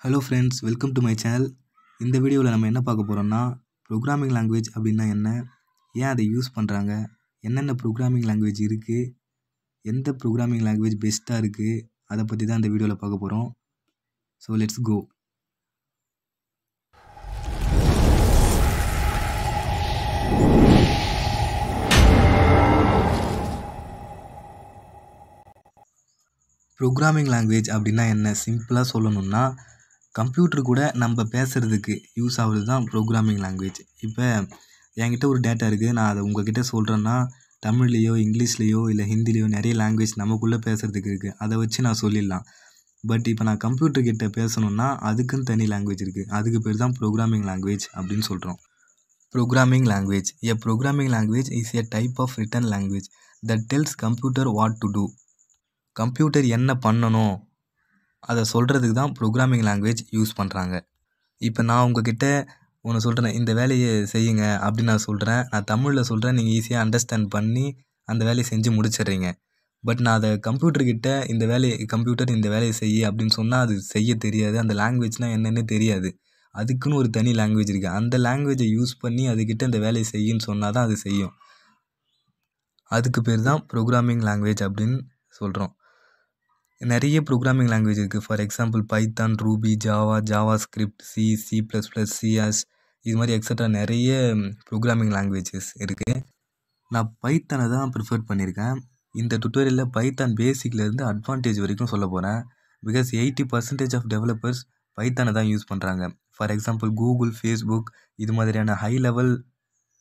Hello friends, welcome to my channel. இந்த வீடியோவில் நம்ம என்ன பார்க்க போகிறோம்னா, ப்ரோக்ராமிங் லாங்குவேஜ் அப்படின்னா என்ன, ஏன் அதை யூஸ் பண்ணுறாங்க, என்னென்ன ப்ரோக்ராமிங் லாங்குவேஜ் இருக்குது, எந்த ப்ரோக்ராமிங் லாங்குவேஜ் பெஸ்ட்டாக இருக்குது, அதை பற்றி தான் இந்த வீடியோவில் பார்க்க போகிறோம். So let's go. Programming language அப்படின்னா என்ன, சிம்பிளாக சொல்லணும்னா கம்ப்யூட்டர் கூட நம்ம பேசுகிறதுக்கு யூஸ் ஆகுறது தான் ப்ரோக்ராமிங் லாங்குவேஜ். இப்போ என்கிட்ட ஒரு டேட்டா இருக்குது, நான் அதை உங்ககிட்ட சொல்கிறேன்னா தமிழ்லேயோ இங்கிலீஷ்லேயோ இல்லை ஹிந்திலேயோ நிறைய லாங்குவேஜ் நமக்குள்ளே பேசுகிறதுக்கு இருக்குது, அதை வச்சு நான் சொல்லிடலாம். பட் இப்போ நான் கம்ப்யூட்டர்கிட்ட பேசணுன்னா அதுக்குன்னு தனி லாங்குவேஜ் இருக்குது, அதுக்கு பேர் தான் ப்ரோக்ராமிங் லாங்குவேஜ் அப்படின்னு சொல்கிறோம். Programming language, a programming language is a type of written language that tells computer what to do. Computer என்ன பண்ணணும் அதை சொல்கிறதுக்கு தான் ப்ரோக்ராமிங் லாங்குவேஜ் யூஸ் பண்ணுறாங்க. இப்போ நான் உங்ககிட்ட ஒன்று சொல்கிறேன், இந்த வேலையை செய்யுங்க அப்படின்னு நான் சொல்கிறேன், நான் தமிழில் சொல்கிறேன், நீங்கள் ஈஸியாக அண்டர்ஸ்டாண்ட் பண்ணி அந்த வேலையை செஞ்சு முடிச்சிடுறீங்க. பட் நான் அதை கம்ப்யூட்டர்கிட்ட கம்ப்யூட்டர் இந்த வேலையை செய்ய அப்படின்னு சொன்னால் அது செய்ய தெரியாது, அந்த லாங்குவேஜ்னால் என்னென்னு தெரியாது. அதுக்குன்னு ஒரு தனி லாங்குவேஜ் இருக்குது, அந்த லாங்குவேஜை யூஸ் பண்ணி அதுக்கிட்ட இந்த வேலையை செய்யுன்னு சொன்னால் தான் அது செய்யும். அதுக்கு பேர் தான் ப்ரோக்ராமிங் லாங்குவேஜ் அப்படின்னு சொல்கிறோம். நிறைய ப்ரோக்ராமிங் லாங்குவேஜ் இருக்குது. For example Python, Ruby, Java, Java script, C++, CS, இது மாதிரி எக்ஸட்ரா நிறைய ப்ரோக்ராமிங் லாங்குவேஜஸ் இருக்குது. நான் பைத்தானை தான் ப்ரிஃபர் பண்ணியிருக்கேன். இந்த டுட்டோரியலில் பைத்தான் பேசிக்லேருந்து அட்வான்டேஜ் வரைக்கும் சொல்ல போகிறேன். பிகாஸ் 80% ஆஃப் டெவலப்பர்ஸ் பைத்தானை தான் யூஸ் பண்ணுறாங்க. ஃபார் எக்ஸாம்பிள் கூகுள், ஃபேஸ்புக் இது மாதிரியான ஹை லெவல்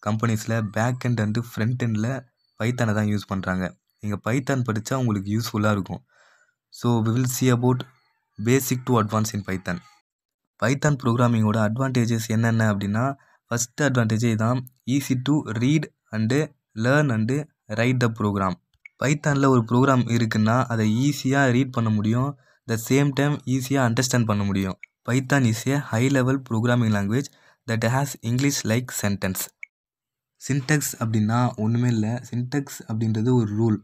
கம்பெனிஸில் பேக் எண்ட் அண்டு ஃப்ரண்ட் எண்டில் பைத்தானை தான் யூஸ் பண்ணுறாங்க. நீங்கள் பைத்தான் படித்தா உங்களுக்கு யூஸ்ஃபுல்லாக இருக்கும். So we will see about basic to advance in Python. Python ப்ரோக்ராமிங்கோட அட்வான்டேஜஸ் என்னென்ன அப்படின்னா, ஃபஸ்ட் அட்வான்டேஜே தான், easy to read and learn and write the program. பைத்தானில் ஒரு ப்ரோக்ராம் இருக்குன்னா அதை ஈஸியாக ரீட் பண்ண முடியும், த சேம் டைம் ஈஸியாக அண்டர்ஸ்டாண்ட் பண்ண முடியும். Python is a high level programming language that has English like sentence. Syntax அப்படின்னா ஒன்றுமே இல்லை, சின்டெக்ஸ் அப்படின்றது ஒரு ரூல்.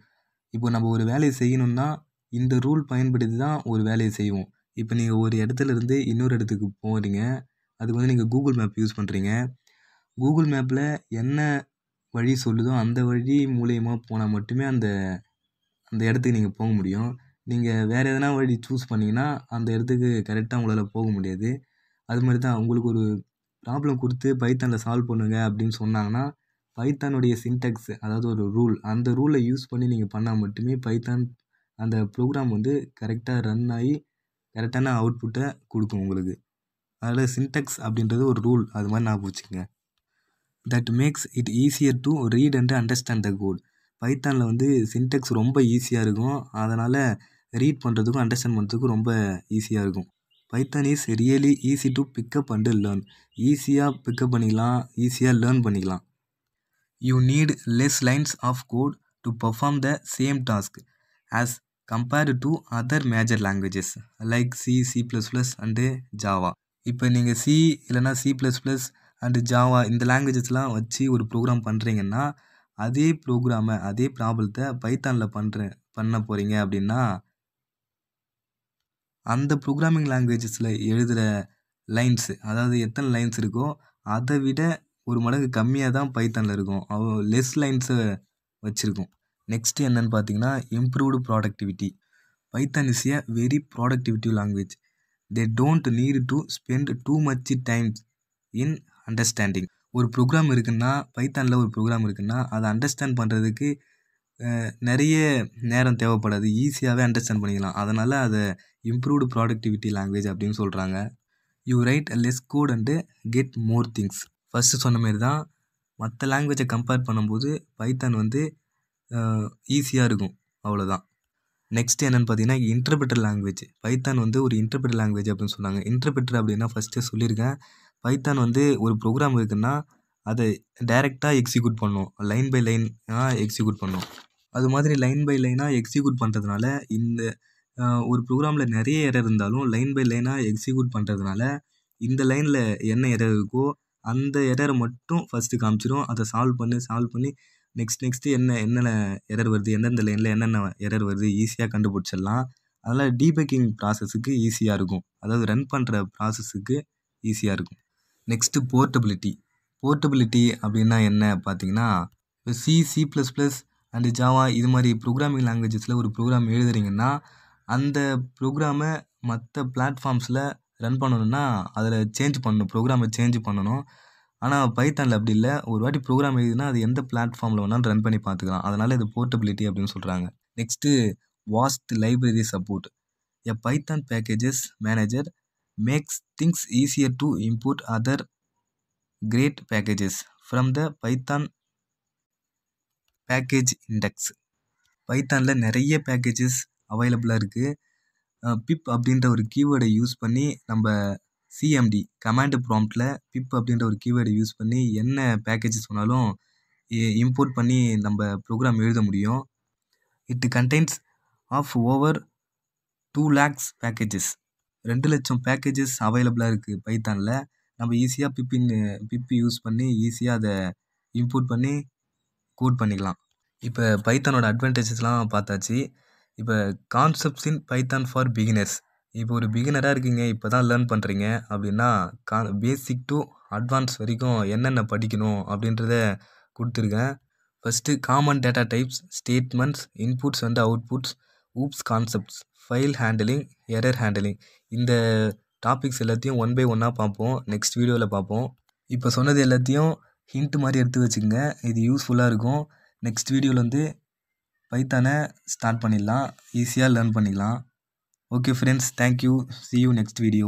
இப்போ நம்ம ஒரு வேலையை செய்யணும்னா இந்த ரூல் பயன்படுத்தி தான் ஒரு வேலையை செய்வோம். இப்போ நீங்கள் ஒரு இடத்துல இருந்து இன்னொரு இடத்துக்கு போகிறீங்க, அதுக்கு வந்து நீங்கள் கூகுள் மேப் யூஸ் பண்ணுறீங்க. கூகுள் மேப்பில் என்ன வழி சொல்லுதோ அந்த வழி மூலயமா போனால் மட்டுமே அந்த இடத்துக்கு நீங்கள் போக முடியும். நீங்கள் வேறு எதனா வழி சூஸ் பண்ணிங்கன்னா அந்த இடத்துக்கு கரெக்டாக உங்களால் போக முடியாது. அது மாதிரி தான் உங்களுக்கு ஒரு ப்ராப்ளம் கொடுத்து பைத்தானில் சால்வ் பண்ணுங்க அப்படின்னு சொன்னாங்கன்னா பைத்தானுடைய சின்டெக்ஸ், அதாவது ஒரு ரூல், அந்த ரூலை யூஸ் பண்ணி நீங்கள் பண்ணால் மட்டுமே பைத்தான் அந்த ப்ரோக்ராம் வந்து கரெக்டாக ரன் ஆகி கரெக்டான அவுட்புட்டை கொடுக்கும் உங்களுக்கு. அதில் சின்டெக்ஸ் அப்படின்றது ஒரு ரூல், அது மாதிரி நான் வச்சுக்கோங்க. That makes it easier to read and understand the code. பைத்தானில் வந்து சின்டெக்ஸ் ரொம்ப ஈஸியாக இருக்கும், அதனால் ரீட் பண்ணுறதுக்கும் அண்டர்ஸ்டாண்ட் பண்ணுறதுக்கும் ரொம்ப ஈஸியாக இருக்கும். Python is really easy to pick up and learn. ஈஸியாக பிக்கப் பண்ணிக்கலாம், ஈஸியாக லேர்ன் பண்ணிக்கலாம். You need less lines of code to perform the same task as compared to other major languages like C++ and Java. இப்போ நீங்கள் C இல்லைனா C++ and Java இந்த லாங்குவேஜஸ்லாம் வச்சு ஒரு ப்ரோக்ராம் பண்ணுறீங்கன்னா அதே ப்ரோக்ராமை அதே ப்ராப்ளத்தை பைத்தானில் பண்ண போகிறீங்க அப்படின்னா அந்த ப்ரோக்ராமிங் லாங்குவேஜஸில் எழுதுகிற லைன்ஸு, அதாவது எத்தனை லைன்ஸ் இருக்கோ அதை விட ஒரு மடங்கு கம்மியாக தான் பைத்தானில் இருக்கும், லெஸ் லைன்ஸை வச்சுருக்கும். நெக்ஸ்ட்டு என்னென்னு பார்த்தீங்கன்னா improved productivity. Python is a very productive language. They don't need to spend too much time in understanding. ஒரு ப்ரோக்ராம் இருக்குன்னா, பைத்தானில் ஒரு ப்ரோக்ராம் இருக்குன்னா அதை அண்டர்ஸ்டாண்ட் பண்ணுறதுக்கு நிறைய நேரம் தேவைப்படாது, ஈஸியாகவே அண்டர்ஸ்டாண்ட் பண்ணிக்கலாம். அதனால் அதை இம்ப்ரூவ்டு ப்ராடக்டிவிட்டி லாங்குவேஜ் அப்படின்னு சொல்கிறாங்க. You write less code and get more things. First சொன்ன மாரி தான், மற்ற லாங்குவேஜை கம்பேர் பண்ணும்போது பைத்தான் வந்து ஈஸியாக இருக்கும், அவ்வளோதான். நெக்ஸ்ட் என்னென்னு பார்த்தீங்கன்னா இன்டர்பிரட்டர் லாங்குவேஜ். பைத்தான் வந்து ஒரு இன்டர்பிரட்டர் லாங்குவேஜ் அப்படின்னு சொன்னாங்க. இன்டர்பிரட்டர் அப்படின்னா ஃபஸ்ட்டு சொல்லியிருக்கேன், பைத்தான் வந்து ஒரு ப்ரோக்ராம் இருக்குன்னா அதை டைரெக்டாக எக்ஸிக்யூட் பண்ணும், லைன் பை லைனாக எக்ஸிக்யூட் பண்ணும். அது மாதிரி லைன் பை லைனாக எக்ஸிக்யூட் பண்ணுறதுனால இந்த ஒரு ப்ரோக்ராமில் நிறைய எரர் இருந்தாலும் லைன் பை லைனாக எக்ஸிக்யூட் பண்ணுறதுனால இந்த லைனில் என்ன எரர் இருக்கோ அந்த எரரை மட்டும் ஃபஸ்ட்டு காமிச்சிடும். அதை சால்வ் பண்ணி நெக்ஸ்ட்டு என்னென்ன எரர் வருது, எந்தெந்த லைனில் என்னென்ன எரர் வருது ஈஸியாக கண்டுபிடிச்சிடலாம். அதனால் டீபக்கிங் ப்ராசஸுக்கு ஈஸியாக இருக்கும். அதாவது ரன் பண்ணுற ப்ராசஸுக்கு ஈஸியாக இருக்கும். நெக்ஸ்ட்டு போர்ட்டபிலிட்டி அப்படின்னா என்ன பார்த்தீங்கன்னா, இப்போ C++ அண்டு ஜாவா இது மாதிரி ப்ரோக்ராமிங் லாங்குவேஜஸில் ஒரு ப்ரோக்ராம் எழுதுறீங்கன்னா அந்த ப்ரோக்ராமை மற்ற பிளாட்ஃபார்ம்ஸில் ரன் பண்ணணும்னா அதில் ப்ரோக்ராமை சேஞ்ச் பண்ணணும். ஆனால் பைத்தானில் அப்படி இல்லை. ஒரு வாட்டி ப்ரோக்ராம் எழுதுனா அது எந்த பிளாட்ஃபார்மில் வேணாலும் ரன் பண்ணி பார்த்துக்கலாம். அதனால் இது போர்ட்டபிலிட்டி அப்படின்னு சொல்கிறாங்க. Next vast library support. A Python packages manager makes things easier to import other great packages from the Python package index. பைத்தானில் நிறைய பேக்கேஜஸ் அவைலபிளாக இருக்குது. பிப் அப்படின்ற ஒரு கீவேர்டை யூஸ் பண்ணி நம்ம சிஎம்டி கமாண்டு ப்ராம்ப்டில் பிப் அப்படின்ற ஒரு கீவேர்டை யூஸ் பண்ணி என்ன பேக்கேஜஸ் சொன்னாலும் இம்போர்ட் பண்ணி நம்ம ப்ரோக்ராம் எழுத முடியும். It contains of over 2 lakhs packages. 2 லட்சம் பேக்கேஜஸ் அவைலபிளாக இருக்குது பைத்தானில். நம்ம ஈஸியாக பிப் யூஸ் பண்ணி ஈஸியாக அதை இம்போர்ட் பண்ணி கோட் பண்ணிக்கலாம். இப்போ பைத்தானோட அட்வான்டேஜஸ்லாம் பார்த்தாச்சு. இப்போ concepts in Python for beginners. இப்போ ஒரு பிகினராக இருக்கீங்க, இப்போ தான் லேர்ன் பண்ணுறீங்க அப்படின்னா பேசிக் டு அட்வான்ஸ் வரைக்கும் என்னென்ன படிக்கணும் அப்படின்றத கொடுத்துருக்கேன். First common data types, statements, inputs and outputs, oops concepts, file handling, error handling. இந்த டாபிக்ஸ் எல்லாத்தையும் 1 by 1 பார்ப்போம். நெக்ஸ்ட் வீடியோவில் பார்ப்போம். இப்போ சொன்னது எல்லாத்தையும் ஹிண்ட் மாதிரி எடுத்து வச்சுக்கோங்க. இது யூஸ்ஃபுல்லாக இருக்கும். நெக்ஸ்ட் வீடியோவில் வந்து பைத்தானை ஸ்டார்ட் பண்ணிடலாம். ஈஸியாக லேர்ன் பண்ணிக்கலாம். Okay friends, thank you. See you next video.